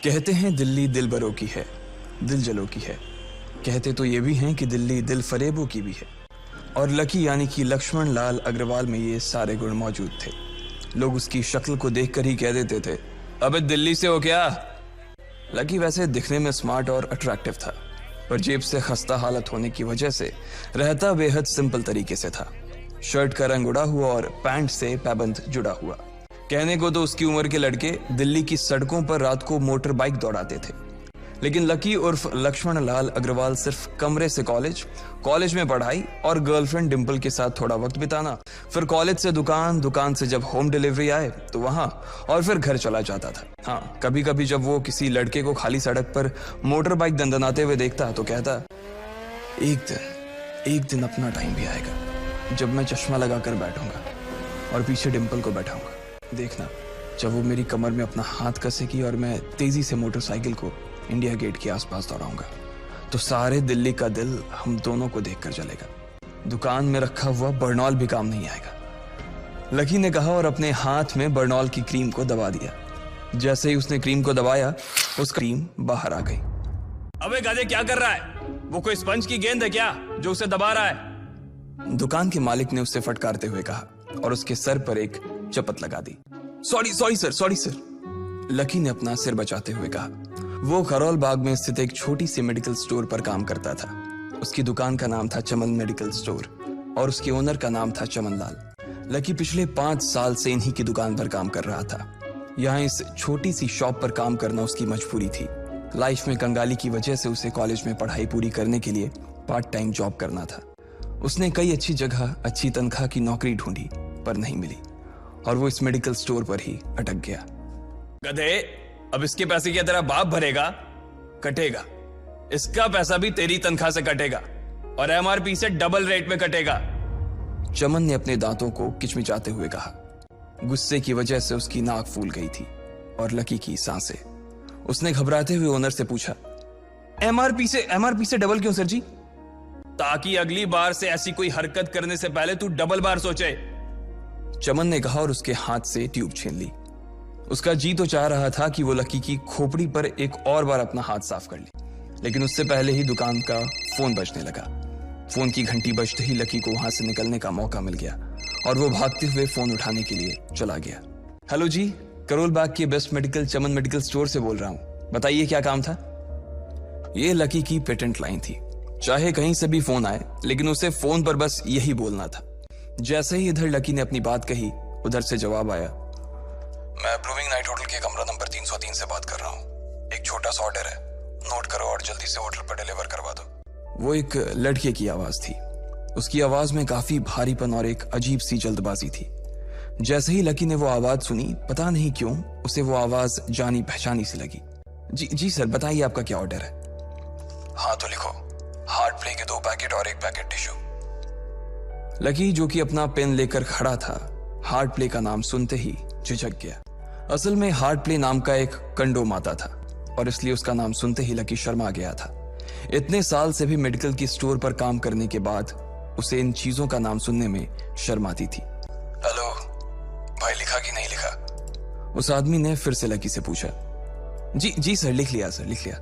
कहते हैं दिल्ली दिल बरों की है, दिल जलों की है। कहते तो ये भी हैं कि दिल्ली दिल फरेबों की भी है। और लकी यानी कि लक्ष्मण लाल अग्रवाल में ये सारे गुण मौजूद थे। लोग उसकी शक्ल को देखकर ही कह देते थे, अबे दिल्ली से हो क्या? लकी वैसे दिखने में स्मार्ट और अट्रैक्टिव था, पर जेब से खस्ता हालत होने की वजह से रहता बेहद सिंपल तरीके से था। शर्ट का रंग उड़ा हुआ और पैंट से पैबंद जुड़ा हुआ। कहने को तो उसकी उम्र के लड़के दिल्ली की सड़कों पर रात को मोटर बाइक दौड़ाते थे, लेकिन लकी उर्फ लक्ष्मण लाल अग्रवाल सिर्फ कमरे से कॉलेज में पढ़ाई और गर्लफ्रेंड डिंपल के साथ थोड़ा वक्त बिताना, फिर कॉलेज से दुकान, दुकान से जब होम डिलीवरी आए तो वहां, और फिर घर चला जाता था। हाँ, कभी कभी जब वो किसी लड़के को खाली सड़क पर मोटर बाइक दंदनाते हुए देखता तो कहता, एक दिन अपना टाइम भी आएगा जब मैं चश्मा लगाकर बैठूंगा और पीछे डिंपल को बैठाऊंगा। देखना, जब वो मेरी कमर में अपना हाथ कसेगी और मैं तेजी से मोटरसाइकिल को इंडिया गेट के आसपास दौड़ाऊंगा, तो सारे दिल्ली का दिल हम दोनों को देखकर जलेगा। दुकान में रखा हुआ बर्नॉल भी काम नहीं आएगा। लकी ने कहा और अपने हाथ में बर्नॉल की क्रीम को दबा दिया। जैसे ही उसने क्रीम को दबाया, उस क्रीम बाहर आ गई। अबे गधे, क्या कर रहा है? वो कोई स्पंज की गेंद है क्या जो उसे दबा रहा है? दुकान के मालिक ने उससे फटकारते हुए कहा और उसके सर पर एक चपत लगा दी। Sorry sir. लकी ने अपना सिर बचाते हुए कहा। वो खरोल बाग में स्थित एक छोटी सी मेडिकल स्टोर पर काम करता था। उसकी दुकान का नाम था चमन मेडिकल स्टोर और उसके ओनर का नाम था चमन लाल। लकी पिछले 5 साल से इन्हीं की दुकान पर काम कर रहा था। यहाँ इस छोटी सी शॉप पर काम करना उसकी मजबूरी थी। लाइफ में कंगाली की वजह से उसे कॉलेज में पढ़ाई पूरी करने के लिए पार्ट टाइम जॉब करना था। उसने कई अच्छी जगह अच्छी तनख्वाह की नौकरी ढूंढी पर नहीं मिली और वो इस मेडिकल स्टोर पर ही अटक गया। गधे, अब इसके पैसे क्या तेरा बाप भरेगा? कटेगा। इसका पैसा भी तेरी तनख्वाह से कटेगा और एमआरपी से डबल रेट में कटेगा। चमन ने अपने दांतों को किचमिचाते हुए कहा। गुस्से की वजह से उसकी नाक फूल गई थी और लकी की सांसें। उसने घबराते हुए ओनर से पूछा, एमआरपी से डबल क्यों सर जी? ताकि अगली बार से ऐसी कोई हरकत करने से पहले तू डबल बार सोचे। चमन ने कहा और उसके हाथ से ट्यूब छीन ली। उसका जी तो चाह रहा था कि वो लकी की खोपड़ी पर एक और बार अपना हाथ साफ कर ले, लेकिन उससे पहले ही दुकान का फोन बजने लगा। फोन की घंटी बजते ही लकी को वहां से निकलने का मौका मिल गया और वो भागते हुए फोन उठाने के लिए चला गया। हेलो जी, करोल बाग के बेस्ट मेडिकल चमन मेडिकल स्टोर से बोल रहा हूं, बताइए क्या काम था? ये लकी की पेटेंट लाइन थी। चाहे कहीं से भी फोन आए, लेकिन उसे फोन पर बस यही बोलना था। जैसे ही इधर लकी ने अपनी बात कही, उधर से जवाब आया, मैं ब्लूमिंग नाइट होटल के कमरा नंबर 303 से बात कर रहा हूँ। एक छोटा सा ऑर्डर है, नोट करो और जल्दी से होटल पर डिलीवर करवा दो। वो एक लड़के की आवाज थी। उसकी आवाज में काफी भारीपन और एक अजीब सी जल्दबाजी थी। जैसे ही लकी ने वो आवाज सुनी, पता नहीं क्यों उसे वो आवाज जानी पहचानी सी लगी। जी सर, बताइए आपका क्या ऑर्डर है? हाँ तो लिखो, हार्ट प्ले के 2 पैकेट और 1 पैकेट टिश्यू। लकी, जो कि अपना पेन लेकर खड़ा था, हार्ट प्ले का नाम सुनते ही झिझक गया। असल में हार्ट प्ले नाम का एक कंडोम आता था और इसलिए उसका नाम सुनते ही लकी शर्मा गया था। इतने साल से भी मेडिकल की स्टोर पर काम करने के बाद उसे इन चीजों का नाम सुनने में शर्म आती थी। हेलो भाई, लिखा कि नहीं लिखा? उस आदमी ने फिर से लकी से पूछा। जी सर, लिख लिया सर, लिख लिया।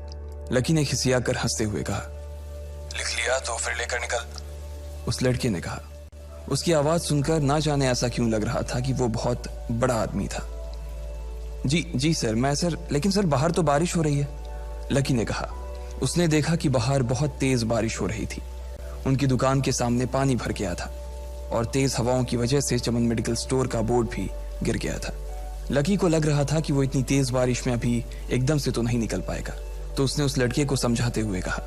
लकी ने खिसिया कर हंसते हुए कहा। लिख लिया तो फिर लेकर निकल, उस लड़के ने कहा। उसकी आवाज सुनकर ना जाने ऐसा क्यों लग रहा था कि वो बहुत बड़ा आदमी था। जी सर, लेकिन सर बाहर तो बारिश हो रही है, लकी ने कहा। उसने देखा कि बाहर बहुत तेज बारिश हो रही थी। उनकी दुकान के सामने पानी भर गया था और तेज हवाओं की वजह से चमन मेडिकल स्टोर का बोर्ड भी गिर गया था। लकी को लग रहा था कि वो इतनी तेज बारिश में अभी एकदम से तो नहीं निकल पाएगा, तो उसने उस लड़के को समझाते हुए कहा,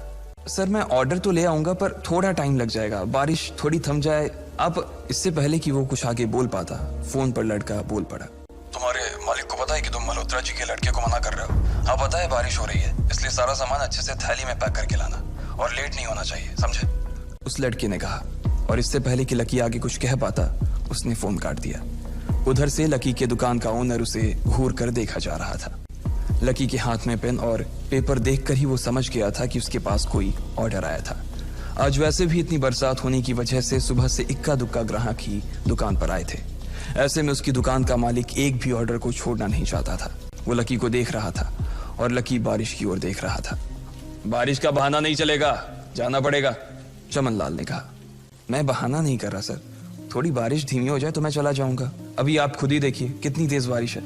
सर मैं ऑर्डर तो ले आऊंगा पर थोड़ा टाइम लग जाएगा, बारिश थोड़ी थम जाए। अब इससे पहले कि वो कुछ आगे बोल पाता, फोन पर लड़का बोल पड़ा। तुम्हारे मालिक को पता है कि तुम मल्होत्रा जी के लड़के को मना कर रहे हो? हाँ पता है, बारिश हो रही है, इसलिए सारा सामान अच्छे से थैली में पैक करके लाना और लेट नहीं होना चाहिए, समझे? उस लड़के ने कहा और इससे पहले कि लकी आगे कुछ कह पाता, उसने फोन काट दिया। उधर से लकी के दुकान का ओनर उसे घूर कर देखा जा रहा था। लकी के हाथ में पेन और पेपर देखकर ही वो समझ गया था कि उसके पास कोई ऑर्डर आया था। आज वैसे भी इतनी बरसात होने की वजह से सुबह से इक्का दुक्का ग्राहक ही दुकान पर आए थे। ऐसे में उसकी दुकान का मालिक एक भी ऑर्डर को छोड़ना नहीं चाहता था। वो लकी को देख रहा था और लकी बारिश की ओर देख रहा था। बारिश का बहाना नहीं चलेगा, जाना पड़ेगा। चमनलाल ने कहा। मैं बहाना नहीं कर रहा सर, थोड़ी बारिश धीमी हो जाए तो मैं चला जाऊंगा। अभी आप खुद ही देखिए कितनी तेज बारिश है।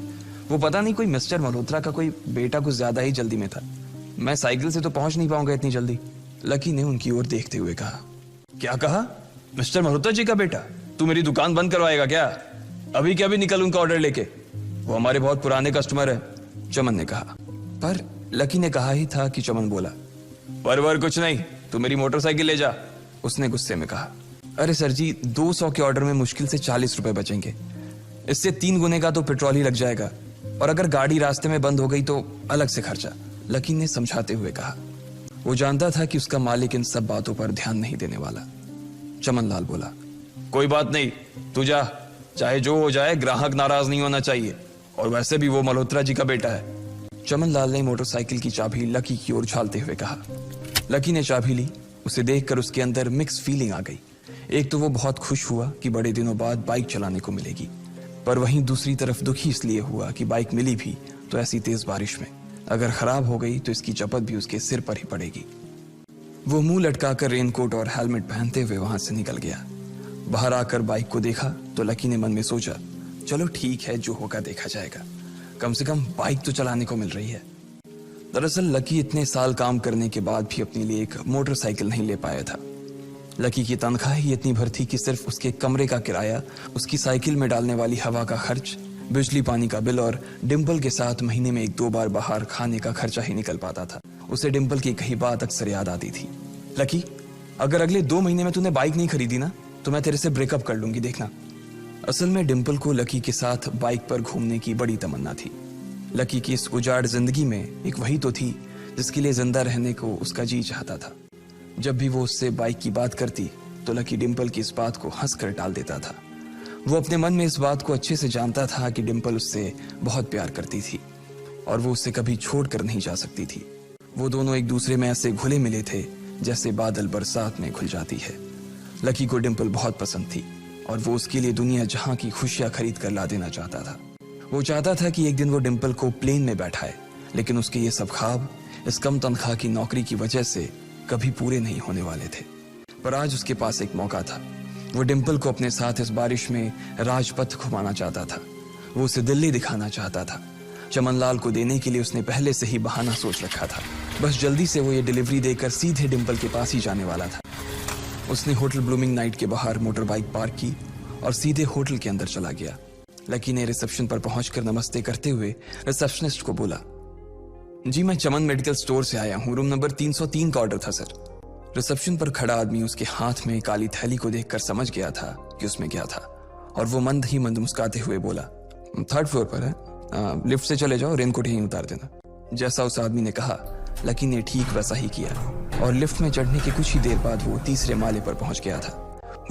वो पता नहीं कोई मिस्टर मल्होत्रा का कोई बेटा कुछ ज्यादा ही जल्दी में था। मैं साइकिल से तो पहुंच नहीं पाऊंगा इतनी जल्दी। लकी ने उनकी ओर देखते हुए कहा। क्या कहा? मिस्टर मल्होत्रा जी का बेटा? तू मेरी दुकान बंद करवाएगा क्या? अभी क्या भी निकल उनका ऑर्डर लेके, वो हमारे बहुत पुराने कस्टमर है। चमन ने कहा। पर लकी ने कहा ही था कि चमन बोला। पर कुछ नहीं, तू मेरी मोटरसाइकिल ले जा, उसने गुस्से में कहा। अरे सर जी, 200 के ऑर्डर में मुश्किल से 40 रुपए बचेंगे। इससे 3 गुने का तो पेट्रोल ही लग जाएगा, और अगर गाड़ी रास्ते में बंद हो गई तो अलग से खर्चा, लकी ने समझाते हुए कहा। वो जानता था कि उसका मालिक इन सब बातों पर ध्यान नहीं देने वाला। चमनलाल बोला। कोई बात नहीं, तू जा, चाहे जो हो जाए ग्राहक नाराज नहीं होना चाहिए, और वैसे भी वो मल्होत्रा जी का बेटा है। चमनलाल ने मोटरसाइकिल की चाबी लकी की ओर उछालते हुए कहा। लकी ने चाबी ली। उसे देखकर उसके अंदर मिक्स फीलिंग आ गई। एक तो वो बहुत खुश हुआ कि बड़े दिनों बाद बाइक चलाने को मिलेगी, पर वहीं दूसरी तरफ दुखी इसलिए हुआ कि बाइक मिली भी तो ऐसी तेज बारिश में, अगर खराब हो गई तो इसकी चपत भी उसके सिर पर ही पड़ेगी। वो मुंह लटकाकर रेनकोट और हेलमेट पहनते हुए वहां से निकल गया। बाहर आकर बाइक को देखा तो लकी ने मन में सोचा, चलो ठीक है, जो होगा देखा जाएगा, कम से कम बाइक तो चलाने को मिल रही है। दरअसल लकी इतने साल काम करने के बाद भी अपने लिए एक मोटरसाइकिल नहीं ले पाया था। लकी की तनख्वाह ही इतनी भर थी कि सिर्फ उसके कमरे का किराया, उसकी साइकिल में डालने वाली हवा का खर्च, बिजली पानी का बिल और डिम्पल के साथ महीने में 1-2 बार बाहर खाने का खर्चा ही निकल पाता था। उसे डिम्पल की कही बात अक्सर याद आती थी। लकी, अगर अगले 2 महीने में तूने बाइक नहीं खरीदी ना तो मैं तेरे से ब्रेकअप कर लूंगी, देखना। असल में डिम्पल को लकी के साथ बाइक पर घूमने की बड़ी तमन्ना थी। लकी की इस उजाड़ जिंदगी में एक वही तो थी जिसके लिए जिंदा रहने को उसका जी चाहता था। जब भी वो उससे बाइक की बात करती तो लकी डिम्पल की इस बात को हंसकर टाल देता था। वो अपने मन में इस बात को अच्छे से जानता था कि डिम्पल उससे बहुत प्यार करती थी और वो उससे कभी छोड़ कर नहीं जा सकती थी। वो दोनों एक दूसरे में ऐसे घुले मिले थे जैसे बादल बरसात में घुल जाती है। लकी को डिम्पल बहुत पसंद थी और वो उसके लिए दुनिया जहां की खुशियां खरीद कर ला देना चाहता था। वो चाहता था कि एक दिन वो डिम्पल को प्लेन में बैठाए, लेकिन उसके ये सब ख्वाब इस कम तनख्वाह की नौकरी की वजह से कभी पूरे नहीं होने वाले थे। पर आज उसके पास एक मौका था। वो डिम्पल को अपने साथ इस बारिश में राजपथ घुमाना चाहता था। वो उसे दिल्ली दिखाना चाहता था। चमनलाल को देने के लिए उसने पहले से ही बहाना सोच रखा था। बस जल्दी से वो ये डिलीवरी देकर सीधे डिम्पल के पास ही जाने वाला था। उसने होटल ब्लूमिंग नाइट के बाहर मोटर बाइक पार्क की और सीधे होटल के अंदर चला गया। लकी ने रिसेप्शन पर पहुंचकर नमस्ते करते हुए रिसेप्शनिस्ट को बोला, जी मैं चमन मेडिकल स्टोर से आया हूं, रूम नंबर 303 का ऑर्डर था सर। रिसेप्शन पर खड़ा आदमी उसके हाथ में काली थैली को देखकर समझ गया था कि उसमें क्या था और वो मंद ही मंद मुस्कुराते हुए बोला, 3rd फ्लोर पर है, लिफ्ट से चले जाओ, रेनकोट यहीं उतार देना। जैसा उस आदमी ने कहा लकी ने ठीक वैसा ही किया और लिफ्ट में चढ़ने के कुछ ही देर बाद वो 3रे माले पर पहुंच गया था।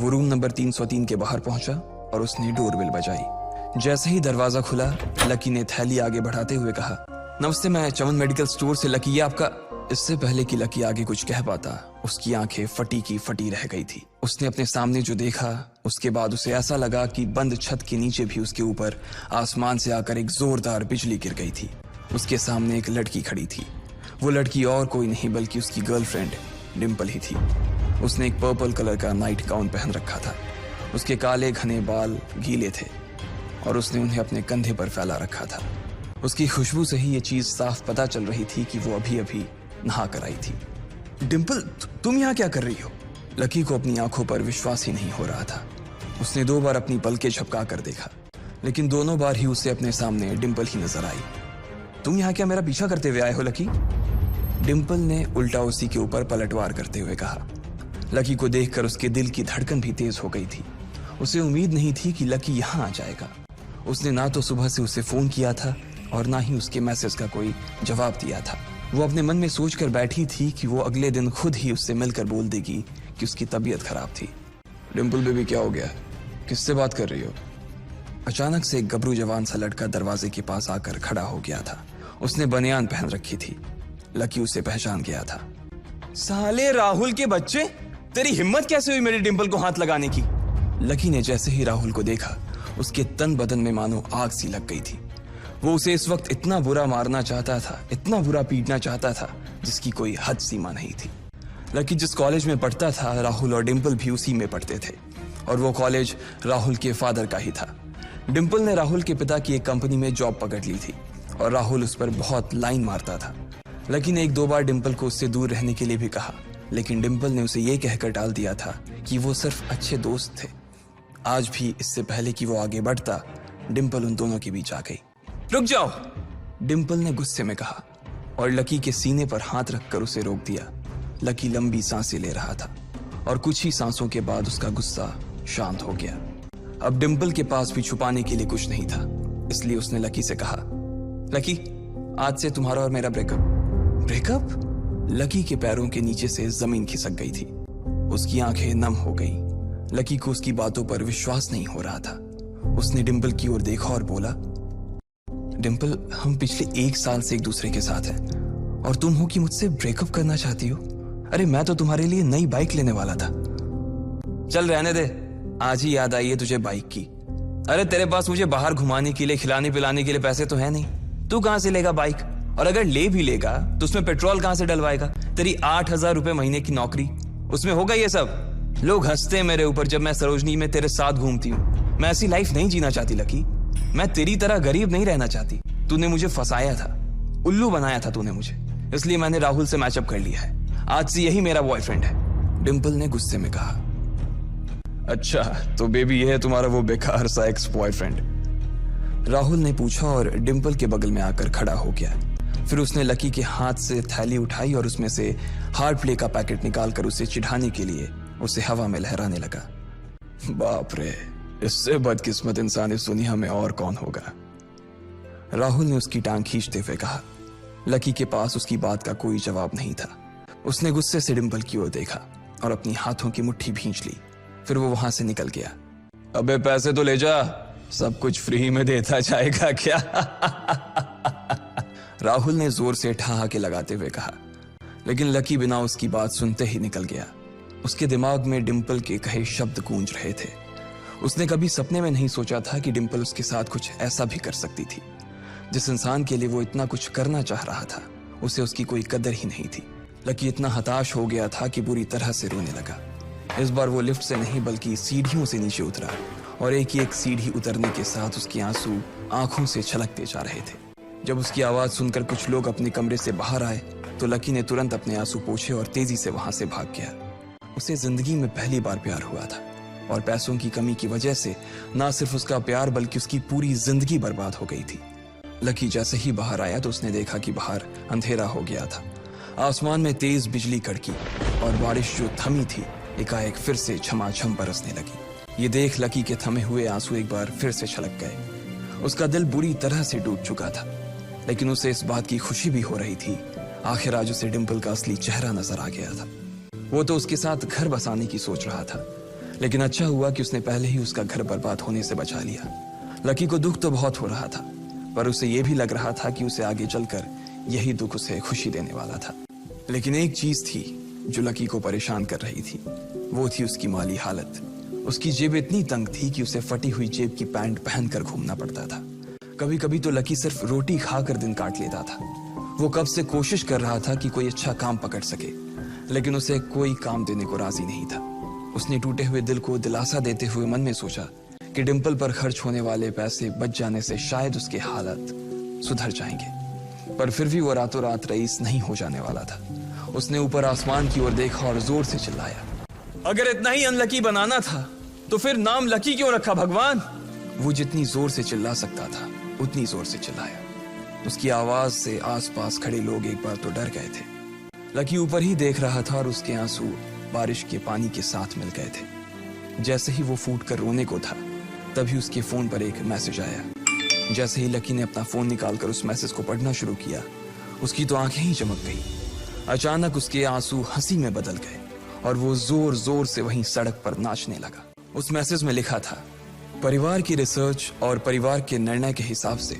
वो रूम नंबर 303 के बाहर पहुंचा और उसने डोरबेल बजाई। जैसे ही दरवाजा खुला लकी ने थैली आगे बढ़ाते हुए कहा, नमस्ते, मैं चमन मेडिकल स्टोर से लकी, ये आपका। इससे पहले कि लकी आगे कुछ कह पाता उसकी आंखें फटी की फटी रह गई थी। उसने अपने सामने जो देखा उसके बाद उसे ऐसा लगा कि बंद छत के नीचे भी उसके ऊपर आसमान से आकर एक जोरदार बिजली गिर गई थी। उसके सामने एक लड़की खड़ी थी। वो लड़की और कोई नहीं बल्कि उसकी गर्लफ्रेंड डिम्पल ही थी। उसने एक पर्पल कलर का नाइट गाउन पहन रखा था। उसके काले घने बाल गीले थे और उसने उन्हें अपने कंधे पर फैला रखा था। उसकी खुशबू से ही ये चीज साफ पता चल रही थी कि वो अभी अभी नहा कर आई थी। डिम्पल, तुम यहाँ क्या कर रही हो? लकी को अपनी आंखों पर विश्वास ही नहीं हो रहा था। उसने 2 बार अपनी पलकें झपका कर देखा, लेकिन दोनों बार ही उसे अपने सामने डिम्पल ही नजर आई। तुम यहाँ क्या मेरा पीछा करते हुए आए हो लकी? डिम्पल ने उल्टा उसी के ऊपर पलटवार करते हुए कहा। लकी को देखकर उसके दिल की धड़कन भी तेज हो गई थी। उसे उम्मीद नहीं थी कि लकी यहाँ आ जाएगा। उसने ना तो सुबह से उसे फोन किया था और ना ही उसके मैसेज का कोई जवाब दिया था। वो अपने मन में सोचकर बैठी थी कि वो अगले दिन खुद ही उससे मिलकर बोल देगी कि उसकी तबीयत खराब थी। डिम्पल बेबी, क्या हो गया? किससे बात कर रही हो? अचानक से एक गबरू जवान सा लड़का दरवाजे के पास आकर खड़ा हो गया था। उसने बनियान पहन रखी थी। लकी उसे पहचान गया था। साले राहुल के बच्चे, तेरी हिम्मत कैसे हुई मेरी डिम्पल को हाथ लगाने की? लकी ने जैसे ही राहुल को देखा उसके तन बदन में मानो आग सी लग गई थी। वो उसे इस वक्त इतना बुरा मारना चाहता था, इतना बुरा पीटना चाहता था जिसकी कोई हद सीमा नहीं थी। लकी जिस कॉलेज में पढ़ता था, राहुल और डिंपल भी उसी में पढ़ते थे और वो कॉलेज राहुल के फादर का ही था। डिंपल ने राहुल के पिता की एक कंपनी में जॉब पकड़ ली थी और राहुल उस पर बहुत लाइन मारता था। लकी ने 1-2 बार डिंपल को उससे दूर रहने के लिए भी कहा, लेकिन डिंपल ने उसे ये कहकर टाल दिया था कि वो सिर्फ अच्छे दोस्त थे। आज भी इससे पहले कि वो आगे बढ़ता, डिंपल उन दोनों के बीच आ गई। रुक जाओ, डिंपल ने गुस्से में कहा और लकी के सीने पर हाथ रखकर उसे रोक दिया। लकी लंबी सांसें ले रहा था और कुछ ही सांसों के बाद उसका गुस्सा शांत हो गया। अब डिंपल के पास भी छुपाने के लिए कुछ नहीं था, इसलिए उसने लकी से कहा, लकी, आज से तुम्हारा और मेरा ब्रेकअप? लकी के पैरों के नीचे से जमीन खिसक गई थी। उसकी आंखें नम हो गई। लकी को उसकी बातों पर विश्वास नहीं हो रहा था। उसने डिंपल की ओर देखा और बोला, डिंपल, हम पिछले 1 साल से एक दूसरे के साथ हैं और तुम हो कि मुझसे ब्रेकअप करना चाहती हो? अरे मैं तो तुम्हारे लिए नई बाइक लेने वाला था। चल रहने दे, आज ही याद आई है तुझे बाइक की। अरे तेरे पास मुझे बाहर घुमाने के लिए, खिलाने पिलाने के लिए पैसे तो है नहीं। तू कहां से लेगा बाइक? और अगर ले भी लेगा तो उसमें पेट्रोल कहां से डलवाएगा? तेरी 8,000 रुपए महीने की नौकरी, उसमें होगा ये सब? लोग हंसते हैं मेरे ऊपर जब मैं सरोजनी में तेरे साथ घूमती हूँ। मैं ऐसी लाइफ नहीं जीना चाहती लकी। मैं तेरी तरह गरीब नहीं रहना चाहती। तूने मुझे फंसाया था, उल्लू बनाया था तूने मुझे, इसलिए मैंने राहुल से मैचअप कर लिया है। आज से यही मेरा बॉयफ्रेंड है। डिंपल ने गुस्से में कहा। अच्छा, तो बेबी ये है तुम्हारा वो बेकार सा एक्स बॉयफ्रेंड? राहुल ने पूछा और डिंपल के बगल में आकर खड़ा हो गया। फिर उसने लकी के हाथ से थैली उठाई और उसमें से हार्ड प्ले का पैकेट निकालकर उसे चिढ़ाने के लिए उसे हवा में लहराने लगा। बाप रे, इससे बदकिस्मत इंसान इस दुनिया में और कौन होगा? राहुल ने उसकी टांग खींचते हुए कहा। लकी के पास उसकी बात का कोई जवाब नहीं था। उसने गुस्से से डिंपल की ओर देखा और अपनी हाथों की मुट्ठी भींच ली। फिर वो वहां से निकल गया। अबे पैसे तो ले जा, सब कुछ फ्री में देता जाएगा क्या? राहुल ने जोर से ठहाके लगाते हुए कहा, लेकिन लकी बिना उसकी बात सुनते ही निकल गया। उसके दिमाग में डिंपल के कहे शब्द गूंज रहे थे। उसने कभी सपने में नहीं सोचा था कि डिंपल उसके साथ कुछ ऐसा भी कर सकती थी। जिस इंसान के लिए वो इतना कुछ करना चाह रहा था, उसे उसकी कोई कदर ही नहीं थी। लकी इतना हताश हो गया था कि बुरी तरह से रोने लगा। इस बार वो लिफ्ट से नहीं बल्कि सीढ़ियों से नीचे उतरा और एक ही एक सीढ़ी उतरने के साथ उसके आंसू आंखों से छलकते जा रहे थे। जब उसकी आवाज सुनकर कुछ लोग अपने कमरे से बाहर आए तो लकी ने तुरंत अपने आंसू पोंछे और तेजी से वहां से भाग गया। उसे जिंदगी में पहली बार प्यार हुआ था और पैसों की कमी की वजह से ना सिर्फ उसका प्यार बल्कि उसकी पूरी जिंदगी बर्बाद हो गई थी। लकी जैसे ही बाहर आया तो उसने देखा कि बाहर अंधेरा हो गया था। आसमान में तेज बिजली कड़की और बारिश जो थमी थी एकाएक फिर से झमाझम बरसने लगी। ये देख लकी के थमे हुए आंसू एक बार फिर से छलक गए। उसका दिल बुरी तरह से टूट चुका था, लेकिन उसे इस बात की खुशी भी हो रही थी। आखिर आज उसे डिंपल का असली चेहरा नजर आ गया था। वो तो उसके साथ घर बसाने की सोच रहा था, लेकिन अच्छा हुआ कि उसने पहले ही उसका घर बर्बाद होने से बचा लिया। लकी को दुख तो बहुत हो रहा था, पर उसे यह भी लग रहा था कि उसे आगे चलकर यही दुख उसे खुशी देने वाला था। लेकिन एक चीज थी जो लकी को परेशान कर रही थी, वो थी उसकी माली हालत। उसकी जेब इतनी तंग थी कि उसे फटी हुई जेब की पैंट पहनकर घूमना पड़ता था। कभी कभी तो लकी सिर्फ रोटी खाकर दिन काट लेता था। वो कब से कोशिश कर रहा था कि कोई अच्छा काम पकड़ सके, लेकिन उसे कोई काम देने को राजी नहीं था। उसने टूटे हुए दिल को दिलासा देते हुए मन में सोचा कि डिंपल पर खर्च होने वाले पैसे बच जाने से शायद उसके हालत सुधर जाएंगे, पर फिर भी वो रातों रात रईस नहीं हो जाने वाला था। उसने ऊपर आसमान की ओर देखा और जोर से चिल्लाया, अगर इतना ही अनलकी बनाना था तो फिर नाम लकी क्यों रखा भगवान? वो जितनी जोर से चिल्ला सकता था उतनी जोर से चिल्लाया। उसकी आवाज से आसपास खड़े लोग एक बार तो डर गए थे। लकी ऊपर ही देख रहा था और उसके आंसू बारिश के पानी के साथ मिल गए थे। जैसे ही वो फूट कर रोने को था, तभी उसके फोन पर एक मैसेज आया। जैसे ही लकी ने अपना फोन निकालकर उस मैसेज को पढ़ना शुरू किया, उसकी तो आंखें ही चमक गई। अचानक उसके आंसू हंसी में बदल गए और वो जोर जोर से वहीं सड़क पर नाचने लगा। उस मैसेज में लिखा था, परिवार की रिसर्च और परिवार के निर्णय के हिसाब से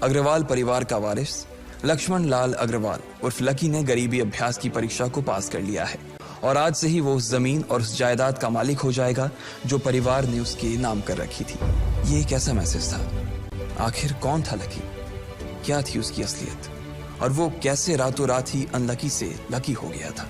अग्रवाल परिवार का वारिस लक्ष्मण लाल अग्रवाल उर्फ लकी ने गरीबी अभ्यास की परीक्षा को पास कर लिया है और आज से ही वो उस जमीन और उस जायदाद का मालिक हो जाएगा जो परिवार ने उसके नाम कर रखी थी। ये एक ऐसा मैसेज था। आखिर कौन था लकी? क्या थी उसकी असलियत और वो कैसे रातों रात ही अनलकी से लकी हो गया था।